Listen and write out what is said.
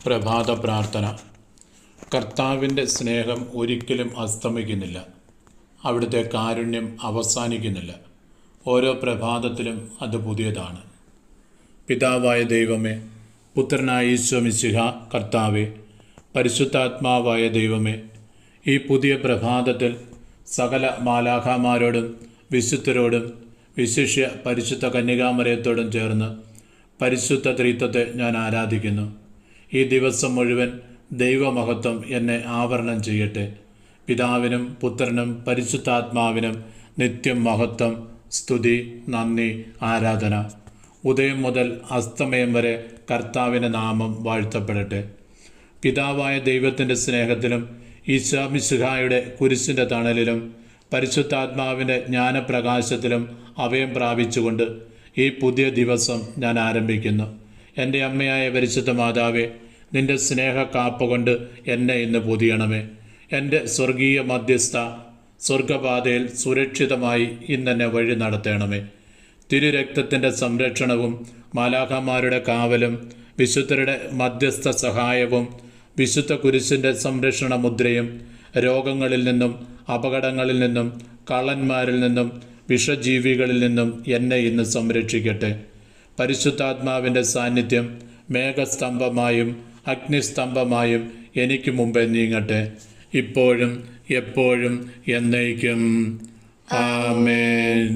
പ്രഭാത പ്രാർത്ഥന. കർത്താവിൻ്റെ സ്നേഹം ഒരിക്കലും അസ്തമിക്കുന്നില്ല. അവിടുത്തെ കാരുണ്യം അവസാനിക്കുന്നില്ല. ഓരോ പ്രഭാതത്തിലും അത് പുതിയതാണ്. പിതാവായ ദൈവമേ, പുത്രനായ ഈശോ മിശിഹ കർത്താവേ, പരിശുദ്ധാത്മാവായ ദൈവമേ, ഈ പുതിയ പ്രഭാതത്തിൽ സകല മാലാഖമാരോടും വിശുദ്ധരോടും വിശിഷ്യ പരിശുദ്ധ കന്യകാമറിയത്തോടും ചേർന്ന് പരിശുദ്ധ ത്രിത്വത്തെ ഞാൻ ആരാധിക്കുന്നു. ഈ ദിവസം മുഴുവൻ ദൈവമഹത്വം എന്നെ ആവരണം ചെയ്യട്ടെ. പിതാവിനും പുത്രനും പരിശുദ്ധാത്മാവിനും നിത്യം മഹത്വം, സ്തുതി, നന്ദി, ആരാധന. ഉദയം മുതൽ അസ്തമയം വരെ കർത്താവിൻ്റെ നാമം വാഴ്ത്തപ്പെടട്ടെ. പിതാവായ ദൈവത്തിൻ്റെ സ്നേഹത്തിലും ഈശോ മിശിഹായുടെ കുരിശിൻ്റെ തണലിലും പരിശുദ്ധാത്മാവിൻ്റെ ജ്ഞാനപ്രകാശത്തിലും അഭയം പ്രാപിച്ചുകൊണ്ട് ഈ പുതിയ ദിവസം ഞാൻ ആരംഭിക്കുന്നു. എൻ്റെ അമ്മയായ പരിശുദ്ധ മാതാവേ, നിൻ്റെ സ്നേഹ കാപ്പുകൊണ്ട് എന്നെ ഇന്ന് പൊതിയണമേ. എൻ്റെ സ്വർഗീയ മധ്യസ്ഥ, സ്വർഗപാതയിൽ സുരക്ഷിതമായി ഇന്നെന്നെ വഴി നടത്തണമേ. തിരുരക്തത്തിൻ്റെ സംരക്ഷണവും മാലാഖമാരുടെ കാവലും വിശുദ്ധരുടെ മധ്യസ്ഥ സഹായവും വിശുദ്ധ കുരിശിൻ്റെ സംരക്ഷണ മുദ്രയും രോഗങ്ങളിൽ നിന്നും അപകടങ്ങളിൽ നിന്നും കള്ളന്മാരിൽ നിന്നും വിഷജീവികളിൽ നിന്നും എന്നെ ഇന്ന് സംരക്ഷിക്കട്ടെ. പരിശുദ്ധാത്മാവിൻ്റെ സാന്നിധ്യം മേഘസ്തംഭമായും അഗ്നിസ്തംഭമായും എനിക്ക് മുമ്പേ നീങ്ങട്ടെ, ഇപ്പോഴും എപ്പോഴും എന്നേക്കും. ആമേൻ.